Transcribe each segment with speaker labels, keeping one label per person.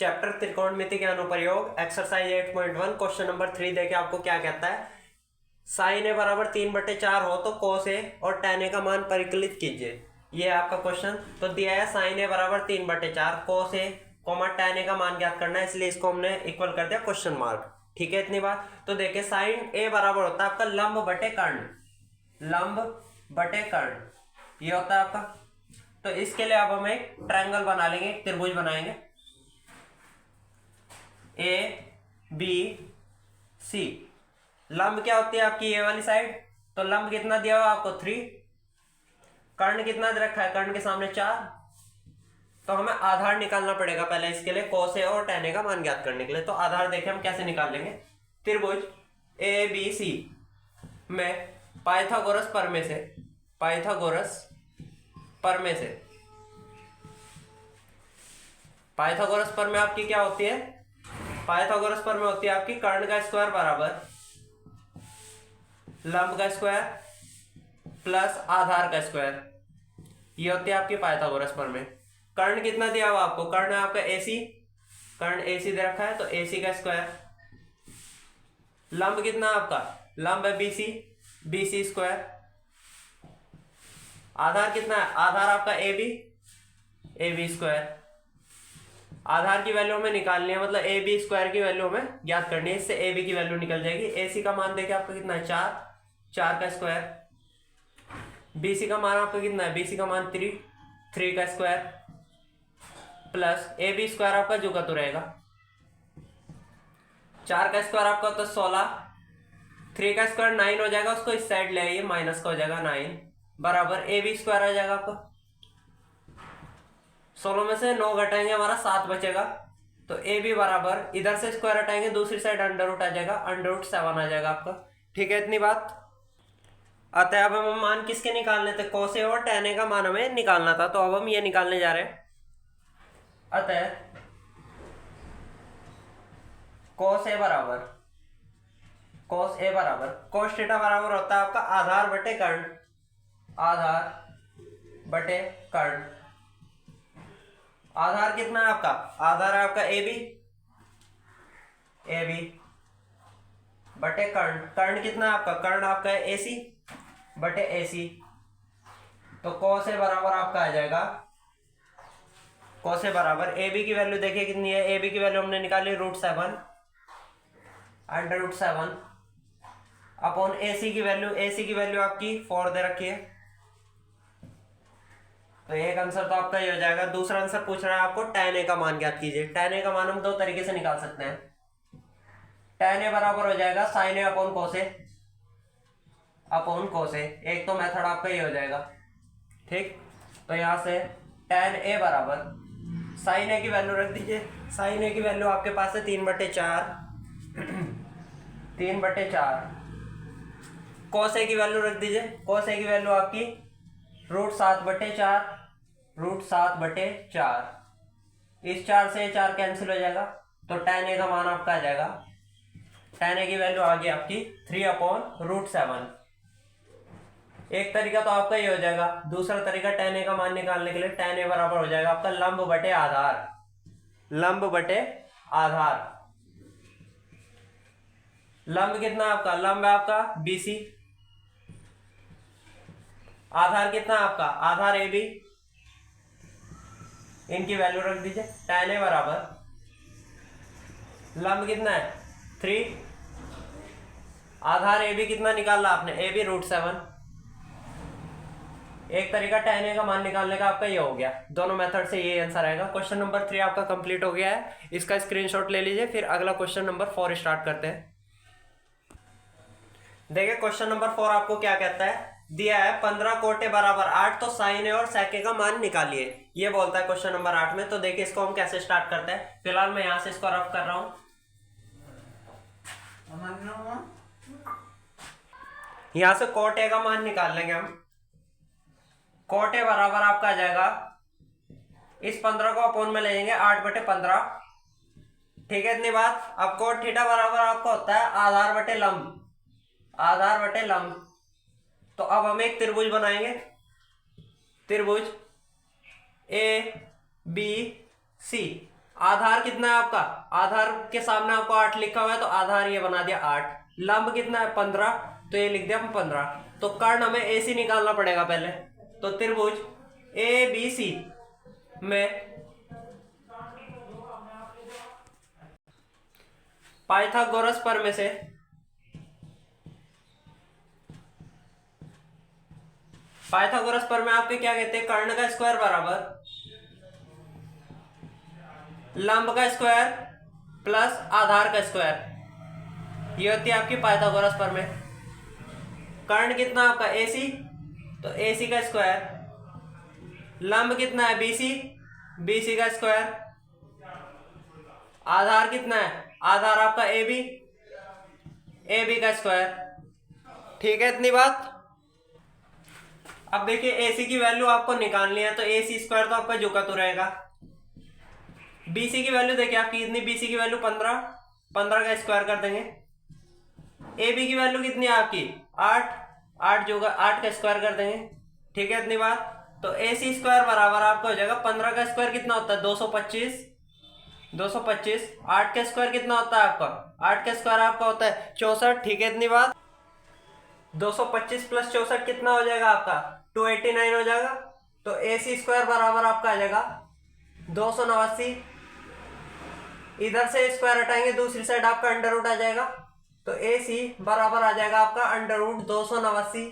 Speaker 1: Chapter त्रिकोणमिति के अनुप्रयोग exercise 8.1 question number 3 देखे आपको क्या कहता है। साइन ए बराबर 3/4 हो तो कोस ए और tan ए का मान परिकलित कीजिए। ये है आपका क्वेश्चन। तो दिया है साइन ए बराबर 3/4 कोस ए कोमा tan ए का मान ज्ञात करना है, इसलिए इसको हमने इक्वल कर दिया क्वेश्चन मार्क। ठीक है, इतनी बात। तो देखिए साइन ए बराबर होता है आपका लंब बटे कर्ण, लंब बटे कर्ण ये होता है आपका। तो इसके लिए अब हम एक ट्रायंगल बना लेंगे, एक त्रिभुज बनाएंगे ए बी सी। लंब क्या होती है आपकी ये वाली साइड, तो लंब कितना दिया हुआ आपको 3, कर्ण कितना दे रखा है, कर्ण के सामने 4। तो हमें आधार निकालना पड़ेगा पहले इसके लिए, कोस ए और tan ए का मान ज्ञात करने के लिए। तो आधार देखें हम कैसे निकाल लेंगे। त्रिभुज ए बी सी में पाइथागोरस प्रमेय से, पाइथागोरस प्रमेय से, पाइथागोरस प्रमेय आपकी क्या होती है, पाइथागोरस प्रमेय होती है आपकी कर्ण का स्क्वायर बराबर लंब का स्क्वायर प्लस आधार का स्क्वायर। ये होती है आपकी पाइथागोरस प्रमेय। कर्ण कितना दिया हुआ आपको, कर्ण है आपका AC, कर्ण AC दे रखा है तो AC का स्क्वायर। लंब कितना आपका, लंब है BC, BC स्क्वायर। आधार कितना है, आधार आपका AB, AB स्क्वायर। आधार की वैल्यू हमें निकालनी है, मतलब AB स्क्वायर की वैल्यू हमें ज्ञात करनी है, इससे AB की वैल्यू निकल जाएगी। AC का मान देखिए आपका कितना है 4, 4 का स्क्वायर। BC का मान आपका कितना है, BC का मान 3, 3 का स्क्वायर प्लस AB स्क्वायर आपका जो का तो रहेगा 4 का स्क्वायर आपका तो 16, 3 का स्क्वायर 9 हो जाएगा, उसको इस साइड ले आइए माइनस का हो जाएगा 9 बराबर AB स्क्वायर आ जाएगा आपका। 16 में से 9 घटाएंगे हमारा 7 बचेगा, तो AB बराबर इधर से स्क्वायर हटाएंगे दूसरी साइड अंडर रूट आ जाएगा, अंडर रूट 7 आ जाएगा आपका। ठीक है, इतनी बात। अतः अब हम मान किसके निकालने थे, कोस ए और tan ए का मान हमें निकालना था, तो अब हम ये निकालने जा रहे हैं। अतः कोस ए बराबर, कोस ए बराबर कोस थीटा बराबर होता है आपका आधार बटे कर्ण, आधार बटे कर्ण। आधार कितना है आपका, आधार है आपका AB, AB बटे कर्ण, कर्ण कितना है आपका, कर्ण आपका है AC बटे AC। तो cos A बराबर आपका आ जाएगा, cos A बराबर AB की वैल्यू देखिए कितनी है, AB की वैल्यू हमने निकाली √7 अंडर रूट 7 अपॉन AC की वैल्यू, AC की वैल्यू आपकी 4 दे रखी है। तो एक आंसर तो आपका ये हो जाएगा। दूसरा आंसर पूछ रहा है आपको tan A का मान ज्ञात कीजिए। tan A का मान हम दो तरीके से निकाल सकते हैं। tan A बराबर हो जाएगा sin A upon cos A, upon cos A। एक तो मेथड आपका ये हो जाएगा, ठीक। तो यहां से tan A बराबर sin A की वैल्यू रख दीजिए। sin A की वैल्यू आपके पास है 3/4, 3/4। cos A की वैल्यू रख दीजिए, cos A की वैल्यू आपकी √7/4, √7/4। इस 4 से 4 कैंसिल हो जाएगा, तो tan A का मान आपका आ जाएगा, tan A की वैल्यू आ गई आपकी 3/√7। एक तरीका तो आपका ये हो जाएगा। दूसरा तरीका tan A का मान निकालने के लिए, tan A बराबर हो जाएगा आपका लंब बटे आधार, लंब बटे आधार। लंब कितना आपका, लंब है आपका BC, आधार कितना आपका, आधार AB, इनकी वैल्यू रख दीजिए। tan A बराबर लंब कितना है 3, आधार AB कितना निकालना आपने, AB √7। एक तरीका tan A का मान निकालने का आपका ये हो गया। दोनों मेथड से ये आंसर आएगा। क्वेश्चन नंबर 3 आपका कंप्लीट हो गया है, इसका स्क्रीनशॉट ले लीजिए। फिर अगला क्वेश्चन नंबर 4 स्टार्ट करते हैं। देखिए क्वेश्चन नंबर 4 आपको क्या कहता है, दिया है 15 कोटे बराबर 8, तो साइन ए और सेक ए का मान निकालिए। ये बोलता है क्वेश्चन नंबर 8 में। तो देखिए इसको हम कैसे स्टार्ट करते हैं। फिलहाल मैं यहां से इसको रफ कर रहा हूं। यहां से कोट ए का मान निकाल लेंगे हम। कोट ए बराबर आपका आ जाएगा, इस 15 को अपोन में ले लेंगे 8/15। ठीक है, इतनी बात। अब कोट थीटा बराबर आपका होता है आधार बटे लंब, आधार बटे लंब। तो अब हम एक त्रिभुज बनाएंगे, त्रिभुज ए बी सी। आधार कितना है आपका, आधार के सामने आपको 8 लिखा हुआ है तो आधार ये बना दिया 8। लंब कितना है 15, तो ये लिख दिया 15। तो कर्ण हमें AC निकालना पड़ेगा पहले। तो त्रिभुज ABC में पाइथागोरस प्रमेय से पाइथागोरस प्रमेय आपके क्या कहते हैं, कर्ण का स्क्वायर बराबर लंब का स्क्वायर प्लस आधार का स्क्वायर, ये होती है आपकी पाइथागोरस प्रमेय। कर्ण कितना आपका AC, तो AC का स्क्वायर, लंब कितना है BC, BC का स्क्वायर, आधार कितना है, आधार आपका AB, AB का स्क्वायर। ठीक है इतनी बात। अब देखिए AC की वैल्यू आपको निकालनी है तो AC स्क्वायर तो आपका जो का तो रहेगा। BC की वैल्यू देखिए आपकी कितनी, BC की वैल्यू 15, 15 का स्क्वायर कर देंगे। AB की वैल्यू कितनी है आपकी 8, 8 जो 8 का स्क्वायर कर देंगे। ठीक है इतनी बात। तो AC स्क्वायर बराबर आपका हो जाएगा 15 का स्क्वायर कितना होता है 225, 225। 8 का स्क्वायर कितना होता है आपका, 8 का स्क्वायर आपका होता है 64। ठीक है इतनी बात। 225 प्लस 64 कितना हो जाएगा आपका 289 हो जाएगा। तो AC स्क्वायर बराबर आपका आ जाएगा 289। इधर से स्क्वायर हटाएंगे दूसरी साइड आपका अंडर रूट आ जाएगा। तो AC बराबर आ जाएगा आपका अंडर रूट 289।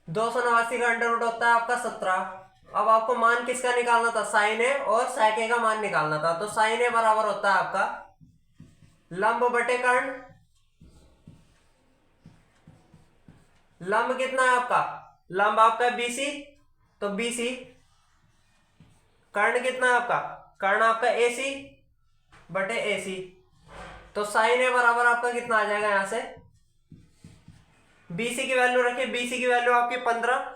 Speaker 1: 289 का अंडर रूट होता है आपका 17। अब आपको मान किसका निकालना था, साइन ए और sec ए का मान निकालना था। तो साइन ए बराबर होता है आपका लंब बटे कर्ण। लंब कितना है आपका, लंब आपका BC, तो BC। कर्ण कितना है आपका, कर्ण आपका AC बटे AC। तो साइन ए बराबर आपका कितना आ जाएगा, यहां से BC की वैल्यू रखिए, BC की वैल्यू आपकी 15,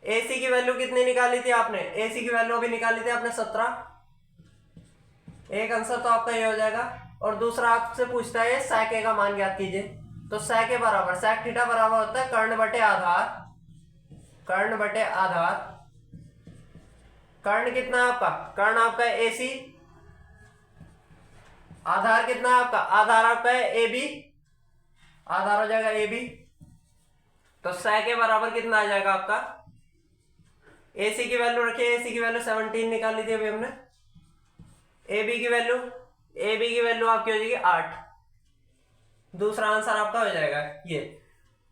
Speaker 1: AC की वैल्यू कितनी निकाली थी आपने, AC की वैल्यू अभी निकाली थी आपने 17। एक आंसर तो आपका ये हो जाएगा। और दूसरा आपसे पूछता है sec ए का मान ज्ञात कीजिए। तो sec ए बराबर sec थीटा बराबर होता है कर्ण बटे आधार, कर्ण बटे आधार। कर्ण कितना है आपका, कर्ण आपका है AC, आधार कितना है आपका, आधार आपका है AB, आधार हो जाएगा AB। तो sec ए बराबर कितना आ जाएगा आपका, AC की वैल्यू रखिए, AC की वैल्यू 17 निकाल ली थी अभी हमने। AB की वैल्यू आपकी हो जाएगी 8। दूसरा आंसर आपका हो जाएगा ये।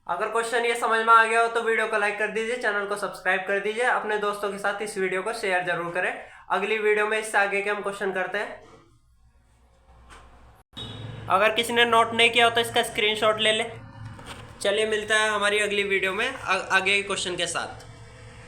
Speaker 1: अगर क्वेश्चन ये समझ में आ गया हो तो वीडियो को लाइक कर दीजिए, चैनल को सब्सक्राइब कर दीजिए, अपने दोस्तों के साथ इस वीडियो को शेयर जरूर करें। अगली वीडियो में इससे आगे के हम क्वेश्चन करते हैं। अगर किसी ने नोट नहीं किया हो तो इसका स्क्रीनशॉट ले ले। चलिए मिलता है हमारी अगली वीडियो में आगे के क्वेश्चन के साथ।